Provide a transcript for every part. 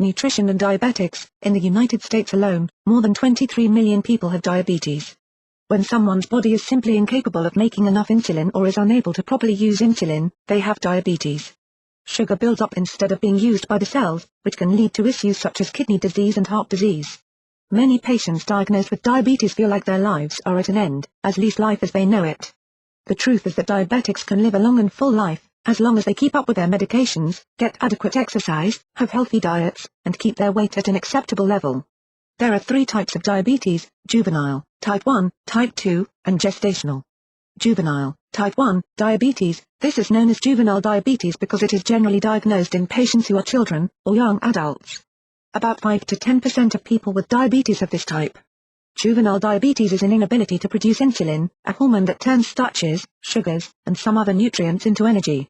Nutrition and Diabetics. In the United States alone, more than 23 million people have diabetes. When someone's body is simply incapable of making enough insulin or is unable to properly use insulin, they have diabetes. Sugar builds up instead of being used by the cells, which can lead to issues such as kidney disease and heart disease. Many patients diagnosed with diabetes feel like their lives are at an end, as least life as they know it. The truth is that diabetics can live a long and full life, as long as they keep up with their medications, get adequate exercise, have healthy diets, and keep their weight at an acceptable level. There are 3 types of diabetes: juvenile, type 1, type 2, and gestational. Juvenile, type 1, diabetes. This is known as juvenile diabetes because it is generally diagnosed in patients who are children, or young adults. About 5 to 10% of people with diabetes have this type. Juvenile diabetes is an inability to produce insulin, a hormone that turns starches, sugars, and some other nutrients into energy.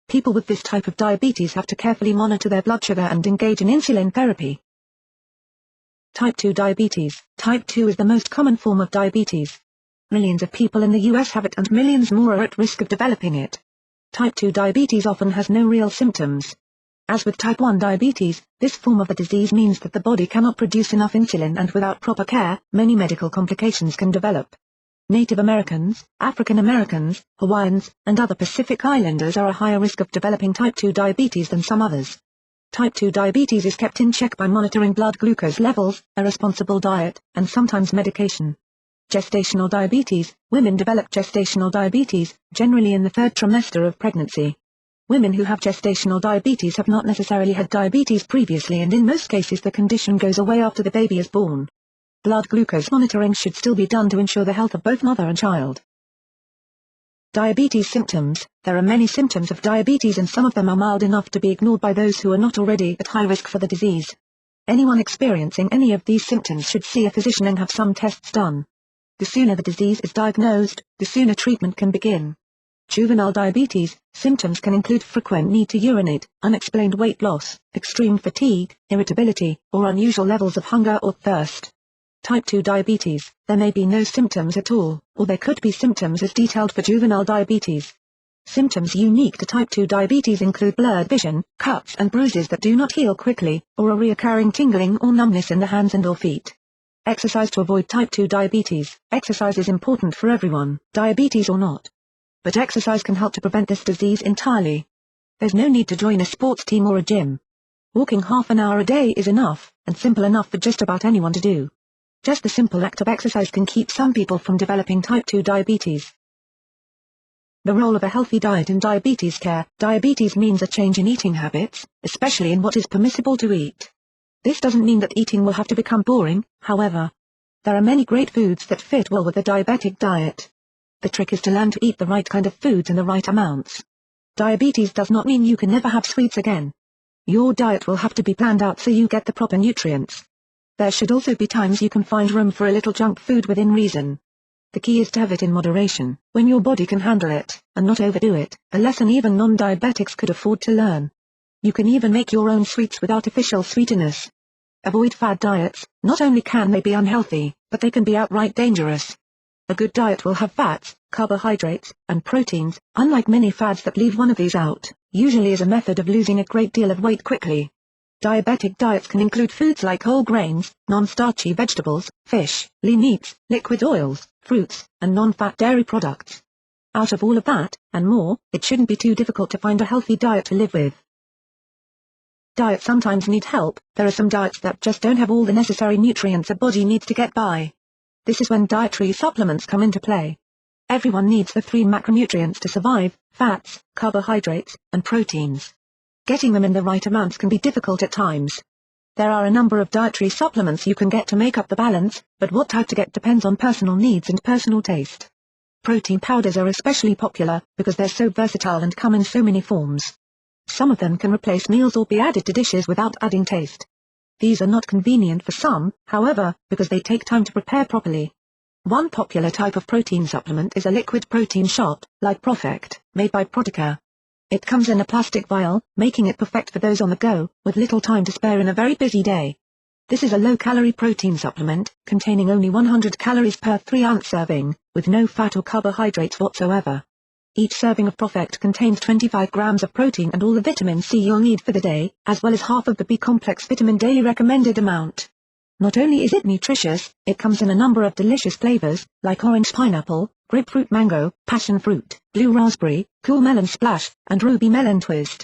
People with this type of diabetes have to carefully monitor their blood sugar and engage in insulin therapy. Type 2 diabetes. Type 2 is the most common form of diabetes. Millions of people in the US have it and millions more are at risk of developing it. Type 2 diabetes often has no real symptoms. As with type 1 diabetes, this form of the disease means that the body cannot produce enough insulin, and without proper care, many medical complications can develop. Native Americans, African Americans, Hawaiians, and other Pacific Islanders are a higher risk of developing type 2 diabetes than some others. Type 2 diabetes is kept in check by monitoring blood glucose levels, a responsible diet, and sometimes medication. Gestational diabetes. Women develop gestational diabetes, generally in the 3rd trimester of pregnancy. Women who have gestational diabetes have not necessarily had diabetes previously, and in most cases the condition goes away after the baby is born. Blood glucose monitoring should still be done to ensure the health of both mother and child. Diabetes symptoms. There are many symptoms of diabetes, and some of them are mild enough to be ignored by those who are not already at high risk for the disease. Anyone experiencing any of these symptoms should see a physician and have some tests done. The sooner the disease is diagnosed, the sooner treatment can begin. Juvenile diabetes. Symptoms can include frequent need to urinate, unexplained weight loss, extreme fatigue, irritability, or unusual levels of hunger or thirst. Type 2 diabetes. There may be no symptoms at all, or there could be symptoms as detailed for juvenile diabetes. Symptoms unique to type 2 diabetes include blurred vision, cuts and bruises that do not heal quickly, or a recurring tingling or numbness in the hands and or feet. Exercise to avoid type 2 diabetes. Exercise is important for everyone, diabetes or not. But exercise can help to prevent this disease entirely. There's no need to join a sports team or a gym. Walking half an hour a day is enough, and simple enough for just about anyone to do. Just the simple act of exercise can keep some people from developing type 2 diabetes. The role of a healthy diet in diabetes care. Diabetes means a change in eating habits, especially in what is permissible to eat. This doesn't mean that eating will have to become boring, however. There are many great foods that fit well with a diabetic diet. The trick is to learn to eat the right kind of foods in the right amounts. Diabetes does not mean you can never have sweets again. Your diet will have to be planned out so you get the proper nutrients. There should also be times you can find room for a little junk food within reason. The key is to have it in moderation, when your body can handle it, and not overdo it, a lesson even non-diabetics could afford to learn. You can even make your own sweets with artificial sweeteners. Avoid fad diets. Not only can they be unhealthy, but they can be outright dangerous. A good diet will have fats, carbohydrates, and proteins, unlike many fads that leave one of these out, usually as a method of losing a great deal of weight quickly. Diabetic diets can include foods like whole grains, non-starchy vegetables, fish, lean meats, liquid oils, fruits, and non-fat dairy products. Out of all of that, and more, it shouldn't be too difficult to find a healthy diet to live with. Diets sometimes need help. There are some diets that just don't have all the necessary nutrients a body needs to get by. This is when dietary supplements come into play. Everyone needs the 3 macronutrients to survive: fats, carbohydrates, and proteins. Getting them in the right amounts can be difficult at times. There are a number of dietary supplements you can get to make up the balance, but what type to get depends on personal needs and personal taste. Protein powders are especially popular, because they're so versatile and come in so many forms. Some of them can replace meals or be added to dishes without adding taste. These are not convenient for some, however, because they take time to prepare properly. One popular type of protein supplement is a liquid protein shot, like ProfectR, made by Protica. It comes in a plastic vial, making it perfect for those on the go, with little time to spare in a very busy day. This is a low-calorie protein supplement, containing only 100 calories per 3-ounce serving, with no fat or carbohydrates whatsoever. Each serving of ProfectR contains 25 grams of protein and all the vitamin C you'll need for the day, as well as half of the B-complex vitamin daily recommended amount. Not only is it nutritious, it comes in a number of delicious flavors, like orange pineapple, grapefruit mango, passion fruit, blue raspberry, cool melon splash, and ruby melon twist.